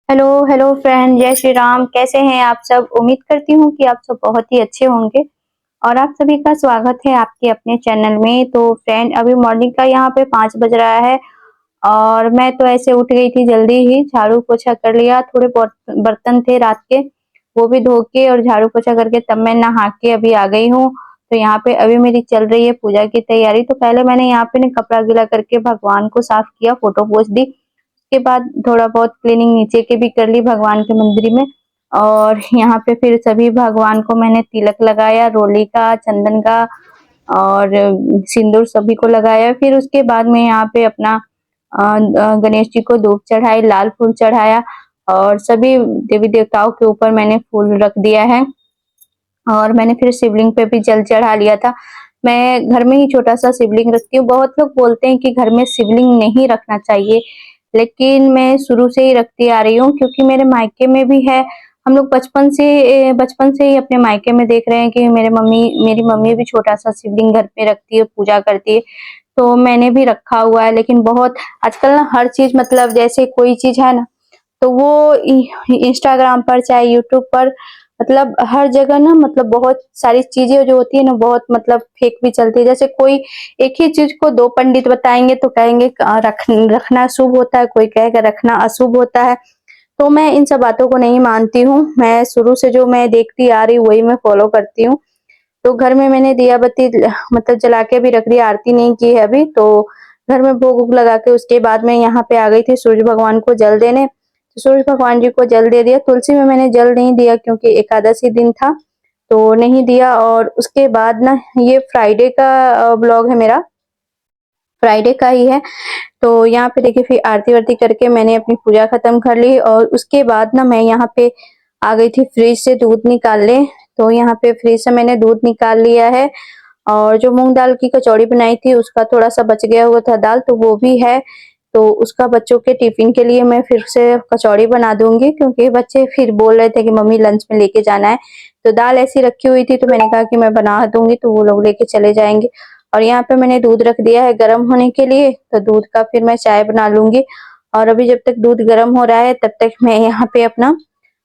Hello hello friend, जय श्री राम। कैसे हैं आप सब? उम्मीद करती हूँ कि आप सब बहुत ही अच्छे होंगे। और आप सभी का स्वागत है आपके अपने चैनल में। तो फ्रेंड, अभी मॉर्निंग का यहाँ पे 5 बज रहा है और मैं तो ऐसे उठ गई थी जल्दी ही, झाड़ू पोछा कर लिया। थोड़े बहुत बर्तन थे रात के, वो भी धो के और झाड़ू पोछा करके तब मैं नहा के अभी आ गई हूँ। तो यहाँ पे अभी मेरी चल रही है पूजा की तैयारी। तो पहले मैंने यहाँ पे ना कपड़ा गीला करके भगवान को साफ किया, फोटो पोछ दी। के बाद थोड़ा बहुत क्लीनिंग नीचे के भी कर ली भगवान के मंदिर में। और यहाँ पे फिर सभी भगवान को मैंने तिलक लगाया, रोली का, चंदन का और सिंदूर सभी को लगाया। फिर उसके बाद में यहाँ पे अपना गणेश जी को धूप चढ़ाई, लाल फूल चढ़ाया और सभी देवी देवताओं के ऊपर मैंने फूल रख दिया है। और मैंने फिर शिवलिंग पे भी जल चढ़ा लिया था। मैं घर में ही छोटा सा शिवलिंग रखती हूँ। बहुत लोग बोलते हैं कि घर में शिवलिंग नहीं रखना चाहिए, लेकिन मैं शुरू से ही रखती आ रही हूँ क्योंकि मेरे मायके में भी है। हम लोग बचपन से ही अपने मायके में देख रहे हैं कि मेरी मम्मी भी छोटा सा शिवलिंग घर पे रखती है, पूजा करती है। तो मैंने भी रखा हुआ है। लेकिन बहुत आजकल ना हर चीज, मतलब जैसे कोई चीज है ना, तो वो इंस्टाग्राम पर चाहे यूट्यूब पर, मतलब हर जगह ना, मतलब बहुत सारी चीजें जो होती है ना, बहुत मतलब फेक भी चलती है। जैसे कोई एक ही चीज को दो पंडित बताएंगे तो कहेंगे रखना शुभ होता है, कोई कहेगा रखना अशुभ होता है। तो मैं इन सब बातों को नहीं मानती हूँ। मैं शुरू से जो मैं देखती आ रही हूँ वही मैं फॉलो करती हूँ। तो घर में मैंने दिया बत्ती मतलब जला के भी रख दिया, आरती नहीं की है अभी। तो घर में भोग वोग लगा के उसके बाद मैं यहाँ पे आ गई थी सूर्य भगवान को जल देने। तो सूर्य भगवान जी को जल दे दिया। तुलसी में मैंने जल नहीं दिया क्योंकि एकादशी दिन था, तो नहीं दिया। और उसके बाद ना, ये फ्राइडे का ब्लॉग है मेरा, फ्राइडे का ही है। तो यहाँ पे देखिए, फिर आरती वारती करके मैंने अपनी पूजा खत्म कर ली। और उसके बाद ना मैं यहाँ पे आ गई थी फ्रिज से दूध निकालने। तो यहाँ पे फ्रिज से मैंने दूध निकाल लिया है। और जो मूंग दाल की कचौड़ी बनाई थी उसका थोड़ा सा बच गया हुआ था दाल, तो वो भी है। तो उसका बच्चों के टिफिन के लिए मैं फिर से कचौड़ी बना दूंगी, क्योंकि बच्चे फिर बोल रहे थे कि मम्मी लंच में लेके जाना है। तो दाल ऐसी रखी हुई थी तो मैंने कहा कि मैं बना दूंगी, तो वो लोग लेके चले जाएंगे। और यहाँ पे मैंने दूध रख दिया है गर्म होने के लिए, तो दूध का फिर मैं चाय बना लूंगी। और अभी जब तक दूध गर्म हो रहा है तब तक मैं यहाँ पे अपना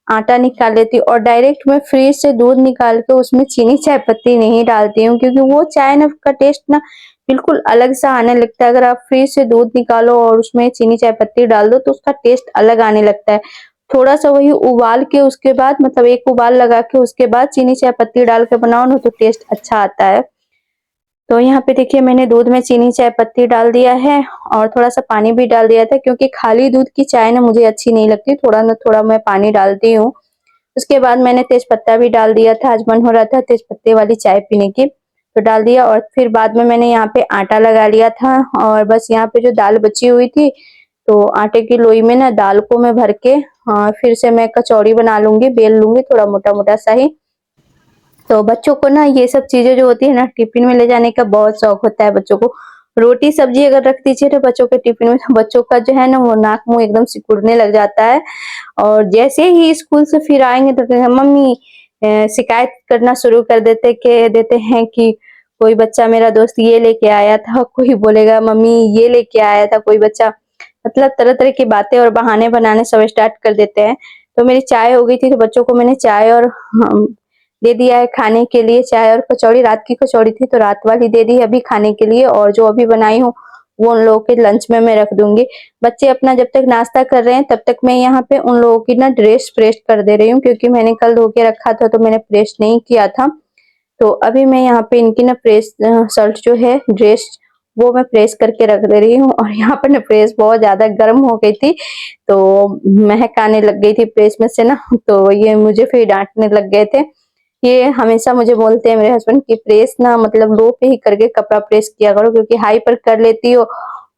आटा निकाल लेती हूँ। और डायरेक्ट मैं फ्रिज से दूध निकाल के उसमें चीनी चाय पत्ती नहीं डालती हूँ, क्योंकि वो चाय ना का टेस्ट ना बिल्कुल अलग सा आने लगता है। अगर आप फ्रिज से दूध निकालो और उसमें चीनी चाय पत्ती डाल दो तो उसका टेस्ट अलग आने लगता है। थोड़ा सा वही उबाल के उसके बाद, मतलब एक उबाल लगा के उसके बाद चीनी चाय पत्ती डाल के बनाओ ना, तो टेस्ट अच्छा आता है। तो यहाँ पे देखिए, मैंने दूध में चीनी चाय पत्ती डाल दिया है और थोड़ा सा पानी भी डाल दिया था, क्योंकि खाली दूध की चाय ना मुझे अच्छी नहीं लगती, थोड़ा ना थोड़ा मैं पानी डालती हूँ। उसके बाद मैंने तेज पत्ता भी डाल दिया था, आज मन हो रहा था तेज पत्ते वाली चाय पीने की, तो डाल दिया। और फिर बाद में मैंने यहाँ पे आटा लगा लिया था। और बस यहाँ पे जो दाल बची हुई थी, तो आटे की लोई में ना दाल को मैं भर के फिर से मैं कचौड़ी बना लूंगी, बेल लूंगी थोड़ा मोटा मोटा सा ही। तो बच्चों को ना ये सब चीजें जो होती है ना, टिफिन में ले जाने का बहुत शौक होता है बच्चों को। रोटी सब्जी अगर रख दीजिए तो बच्चों के टिफिन में, तो बच्चों का जो है ना वो नाक मुंह एकदम सिकुड़ने लग जाता है। और जैसे ही स्कूल से फिर आएंगे तो कहेंगे मम्मी, शिकायत करना शुरू कर देते हैं कि कोई बच्चा मेरा दोस्त ये लेके आया था, कोई बोलेगा मम्मी ये लेके आया था कोई बच्चा। मतलब तरह तरह की बातें और बहाने बनाने सब स्टार्ट कर देते हैं। तो मेरी चाय हो गई थी, तो बच्चों को मैंने चाय और दे दिया है खाने के लिए। चाय और कचौड़ी, रात की कचौड़ी थी तो रात वाली दे दी है अभी खाने के लिए, और जो अभी बनाई हूँ वो उन लोगों के लंच में मैं रख दूंगी। बच्चे अपना जब तक नाश्ता कर रहे हैं तब तक मैं यहाँ पे उन लोगों की ना ड्रेस प्रेस कर दे रही हूँ, क्योंकि मैंने कल धो के रखा था तो मैंने प्रेस नहीं किया था। तो अभी मैं यहाँ पे इनकी ना प्रेस शर्ट जो है, ड्रेस, वो मैं प्रेस करके रख दे रही हूँ। और यहाँ पर ना प्रेस बहुत ज्यादा गर्म हो गई थी, तो महक आने लग गई थी प्रेस में से ना, तो ये मुझे फिर डांटने लग गए थे। ये हमेशा मुझे बोलते हैं मेरे हस्बैंड की प्रेस ना मतलब लो पे ही करके कपड़ा प्रेस किया करो, क्योंकि हाई पर कर लेती हो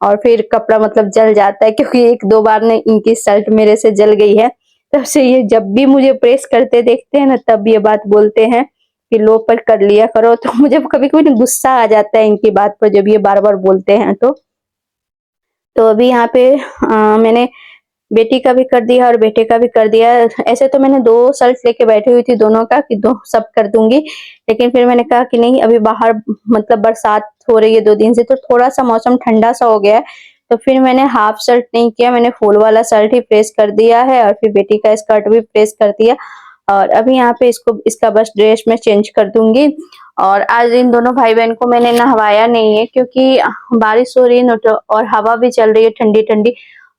और फिर कपड़ा मतलब जल जाता है। क्योंकि एक दो बार ने इनकी शर्ट मेरे से जल गई है, तब से ये जब भी मुझे प्रेस करते देखते हैं ना तब ये बात बोलते हैं कि लो पर कर लिया करो। तो मुझे कभी कभी गुस्सा आ जाता है इनकी बात पर, जब ये बार बार बोलते हैं तो अभी यहाँ पे मैंने बेटी का भी कर दिया और बेटे का भी कर दिया। ऐसे तो मैंने 2 शर्ट लेके बैठी हुई थी दोनों का, कि दो सब कर दूंगी, लेकिन फिर मैंने कहा कि नहीं, अभी बाहर मतलब बरसात हो रही है 2 दिन से, तो थोड़ा सा मौसम ठंडा सा हो गया है, तो फिर मैंने हाफ शर्ट नहीं किया, मैंने फुल वाला शर्ट ही प्रेस कर दिया है और फिर बेटी का स्कर्ट भी प्रेस कर दिया। और अभी यहाँ पे इसका बस ड्रेस मैं चेंज कर दूंगी। और आज इन दोनों भाई बहन को मैंने नहवाया नहीं है क्योंकि बारिश हो रही है न, तो और हवा भी चल रही है ठंडी ठंडी।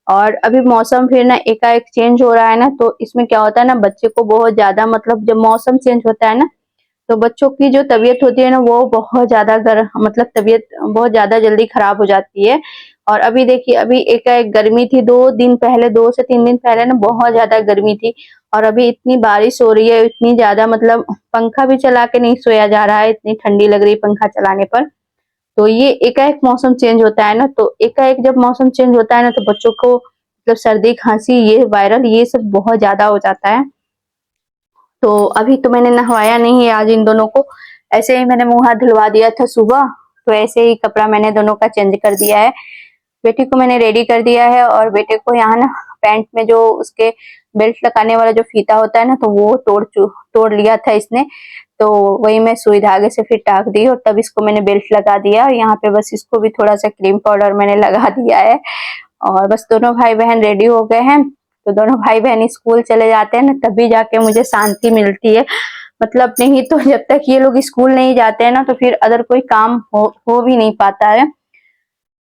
और अभी मौसम फिर ना एकाएक चेंज हो रहा है ना, तो इसमें क्या होता है ना, बच्चे को बहुत ज्यादा मतलब जब मौसम चेंज होता है ना, तो बच्चों की जो तबीयत होती है ना वो बहुत ज्यादा मतलब तबीयत बहुत ज्यादा जल्दी खराब हो जाती है। और अभी देखिए अभी एकाएक गर्मी थी, 2 दिन पहले, 2 से 3 दिन पहले ना बहुत ज्यादा गर्मी थी। और अभी इतनी बारिश हो रही है, इतनी ज्यादा मतलब पंखा भी चला के नहीं सोया जा रहा है, इतनी ठंडी लग रही है पंखा चलाने पर। तो ये एकाएक मौसम चेंज होता है ना, तो एकाएक जब मौसम चेंज होता है ना, तो बच्चों को मतलब सर्दी खांसी ये वायरल ये सब बहुत ज्यादा हो जाता है। तो अभी तो मैंने नहवाया नहीं है आज इन दोनों को, ऐसे ही मैंने मुंह हाथ धुलवा दिया था सुबह। तो ऐसे ही कपड़ा मैंने दोनों का चेंज कर दिया है। बेटी को मैंने रेडी कर दिया है और बेटे को यहाँ ना पैंट में जो उसके बेल्ट लगाने वाला जो फीता होता है ना, तो वो तोड़ लिया था इसने। तो वही मैं सुई धागे से फिर टाक दी और तब इसको मैंने बेल्ट लगा दिया। और यहाँ पे बस इसको भी थोड़ा सा क्रीम पाउडर मैंने लगा दिया है। और बस दोनों भाई बहन रेडी हो गए हैं। तो दोनों भाई बहन स्कूल चले जाते हैं ना, तभी जाके मुझे शांति मिलती है। मतलब नहीं तो जब तक ये लोग स्कूल नहीं जाते हैं ना, तो फिर अदर कोई काम हो भी नहीं पाता है।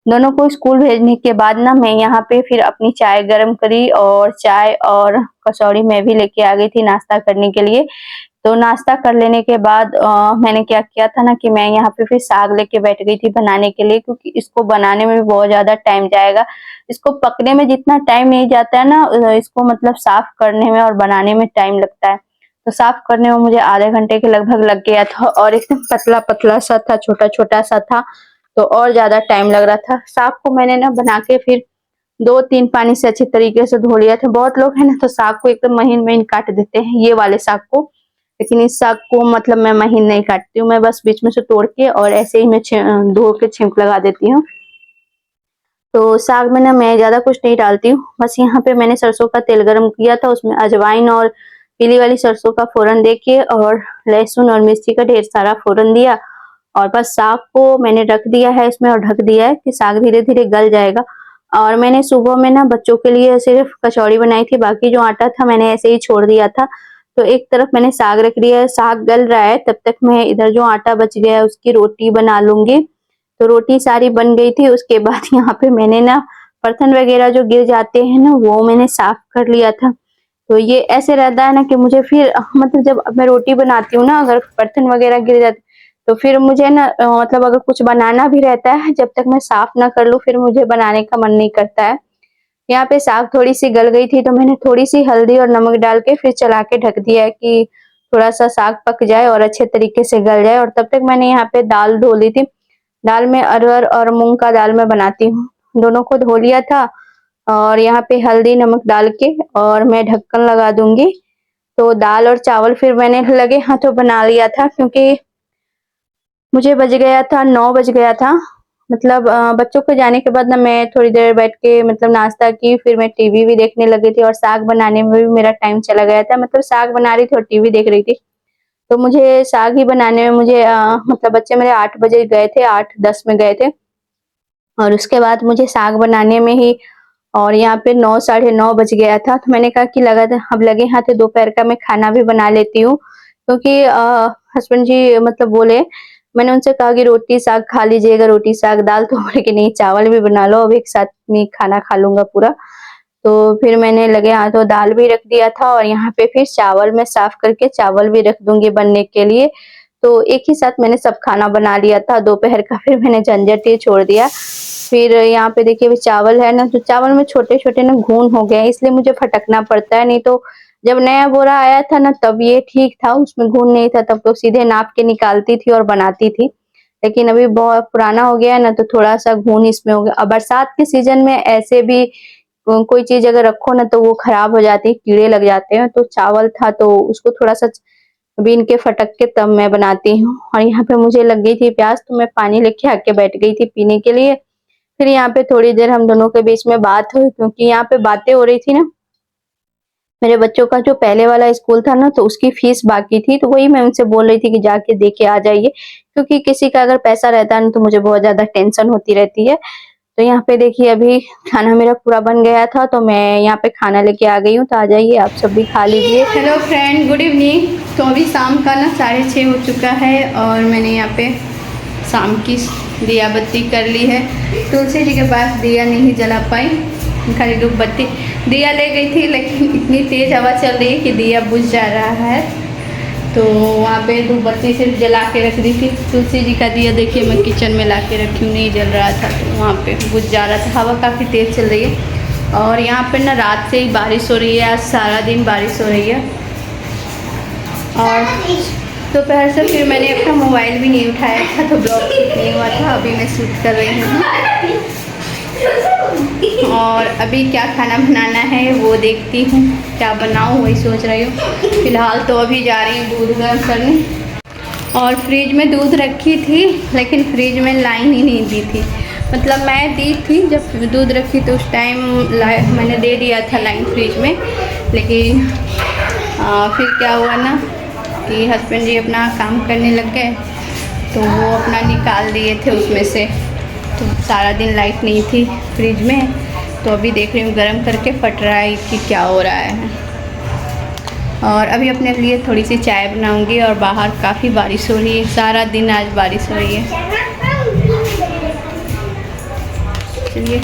दोनों को स्कूल भेजने के बाद ना मैं यहाँ पे फिर अपनी चाय गरम करी और चाय और कचौड़ी मैं भी लेके आ गई थी नाश्ता करने के लिए। तो नाश्ता कर लेने के बाद मैंने क्या किया था ना कि मैं यहाँ पे फिर साग लेके बैठ गई थी बनाने के लिए, क्योंकि इसको बनाने में भी बहुत ज्यादा टाइम जाएगा। इसको पकने में जितना टाइम नहीं जाता है ना, इसको मतलब साफ करने में और बनाने में टाइम लगता है। तो साफ करने में मुझे आधे घंटे के लगभग लग गया था और एकदम पतला पतला सा था, छोटा छोटा सा था, तो और ज्यादा टाइम लग रहा था। साग को मैंने ना बना के फिर 2-3 पानी से अच्छे तरीके से धो लिया था। बहुत लोग है ना तो साग को एकदम महीन महीन काट देते हैं, ये वाले साग को, लेकिन इस साग को मतलब मैं महीन नहीं काटती हूँ, मैं बस बीच में से तोड़ के और ऐसे ही मैं धो के छिंक लगा देती हूँ। तो साग में ना मैं ज्यादा कुछ नहीं डालती हूँ, बस यहाँ पे मैंने सरसों का तेल गरम किया था, उसमें अजवाइन और पीली वाली सरसों का फोरन देके और लहसुन और मिर्ची का ढेर सारा फोरन दिया। और बस साग को मैंने रख दिया है इसमें और ढक दिया है कि साग धीरे धीरे गल जाएगा। और मैंने सुबह में ना बच्चों के लिए सिर्फ कचौड़ी बनाई थी, बाकी जो आटा था मैंने ऐसे ही छोड़ दिया था। तो एक तरफ मैंने साग रख दिया है, साग गल रहा है, तब तक मैं इधर जो आटा बच गया है उसकी रोटी बना लूंगी। तो रोटी सारी बन गई थी। उसके बाद यहाँ पे मैंने ना बर्तन वगैरह जो गिर जाते हैं ना वो मैंने साफ कर लिया था। तो ये ऐसे रहता है ना कि मुझे फिर मतलब जब मैं रोटी बनाती हूँ ना, अगर बर्तन वगैरह गिर जाते तो फिर मुझे ना मतलब अगर कुछ बनाना भी रहता है, जब तक मैं साफ ना कर लूँ फिर मुझे बनाने का मन नहीं करता है। यहाँ पे साग थोड़ी सी गल गई थी, तो मैंने थोड़ी सी हल्दी और नमक डाल के फिर चला के ढक दिया है कि थोड़ा सा साग पक जाए और अच्छे तरीके से गल जाए। और तब तक मैंने यहाँ पे दाल धो ली थी। दाल में अरहर और मूंग का दाल मैं बनाती हूँ, दोनों को धो लिया था। और यहाँ पे हल्दी नमक डाल के और मैं ढक्कन लगा दूंगी। तो दाल और चावल फिर मैंने लगे हाथों बना लिया था, क्योंकि मुझे बज गया था 9 बज गया था। मतलब बच्चों को जाने के बाद ना मैं थोड़ी देर बैठ के मतलब नाश्ता की, फिर मैं टीवी भी देखने लगी थी और साग बनाने में भी मेरा टाइम चला गया था। मतलब साग बना रही थी और टीवी देख रही थी। तो मुझे साग ही बनाने में मुझे मतलब बच्चे मेरे 8 बजे गए थे, 8:10 में गए थे। और उसके बाद मुझे साग बनाने में ही और यहाँ पे 9 साढ़े 9 बज गया था। तो मैंने कहा कि अब लगे हाथ दोपहर का मैं खाना भी बना लेती हूँ, क्योंकि हस्बैंड जी मतलब बोले, मैंने उनसे कहा कि रोटी साग खा लीजिएगा, रोटी साग दाल, तो बोले कि नहीं चावल भी बना लो, अब एक साथ में खाना खा लूंगा पूरा। तो फिर मैंने लगे हाथों दाल भी रख दिया था और यहाँ पे फिर चावल मैं साफ करके चावल भी रख दूंगी बनने के लिए। तो एक ही साथ मैंने सब खाना बना लिया था दोपहर का, फिर मैंने झंझट ही छोड़ दिया। फिर यहाँ पे देखिए अभी चावल है ना, तो चावल में छोटे छोटे ना घून हो गए, इसलिए मुझे फटकना पड़ता है। नहीं तो जब नया बोरा आया था ना तब ये ठीक था, उसमें घून नहीं था, तब तो सीधे नाप के निकालती थी और बनाती थी। लेकिन अभी बहुत पुराना हो गया है ना, तो थोड़ा सा घून इसमें हो गया। अब बरसात के सीजन में ऐसे भी कोई चीज अगर रखो ना तो वो खराब हो जाती है, कीड़े लग जाते हैं। तो चावल था तो उसको थोड़ा सा बीन के फटक के तब मैं बनाती हूँ। और यहाँ पे मुझे लग गई थी प्यास, तो मैं पानी लेके आके बैठ गई थी पीने के लिए। फिर यहाँ पे थोड़ी देर हम दोनों के बीच में बात हुई, क्योंकि यहाँ पे बातें हो रही थी ना, मेरे बच्चों का जो पहले वाला स्कूल था ना तो उसकी फीस बाकी थी, तो वही मैं उनसे बोल रही थी कि जाके दे के आ जाइए, क्योंकि किसी का अगर पैसा रहता है ना तो मुझे बहुत ज्यादा टेंशन होती रहती है। तो यहाँ पे देखिए अभी खाना मेरा पूरा बन गया था, तो मैं यहाँ पे खाना लेके आ गई हूँ। तो आ जाइए आप सब भी खा लीजिए। Hello friend, good evening. तो अभी शाम का ना 6:30 हो चुका है और मैंने यहाँ पे शाम की दिया बत्ती कर ली है। तुलसी जी के पास दिया नहीं जला पाई, खाली धूप बत्ती दिया ले गई थी, लेकिन इतनी तेज़ हवा चल रही है कि दिया बुझ जा रहा है। तो वहाँ पे धूप बत्ती सिर्फ जला के रख दी थी। तुलसी जी का दिया देखिए मैं किचन में ला के रखी हूँ, नहीं जल रहा था, तो वहाँ पे बुझ जा रहा था। हवा काफ़ी तेज़ चल रही है और यहाँ पे ना रात से ही बारिश हो रही है। आज सारा दिन बारिश हो रही है और दोपहर से फिर मैंने अपना मोबाइल भी नहीं उठाया था, तो ब्लॉग शूट नहीं हुआ था। अभी मैं शूट कर रही हूँ और अभी क्या खाना बनाना है वो देखती हूँ, क्या बनाऊँ वही सोच रही हूँ। फ़िलहाल तो अभी जा रही हूँ दूध गर्म करने, और फ्रिज में दूध रखी थी लेकिन फ्रिज में लाइन ही नहीं दी थी। मतलब मैं दी थी जब दूध रखी तो उस टाइम मैंने दे दिया था लाइन फ्रिज में, लेकिन फिर क्या हुआ ना कि हस्बैंड जी अपना काम करने लग गए, तो वो अपना निकाल दिए थे उसमें से। तो सारा दिन लाइट नहीं थी फ्रिज में, तो अभी देख रही हूँ गर्म करके फट रहा है कि क्या हो रहा है। और अभी अपने लिए थोड़ी सी चाय बनाऊंगी, और बाहर काफ़ी बारिश हो रही है, सारा दिन आज बारिश हो रही है। चलिए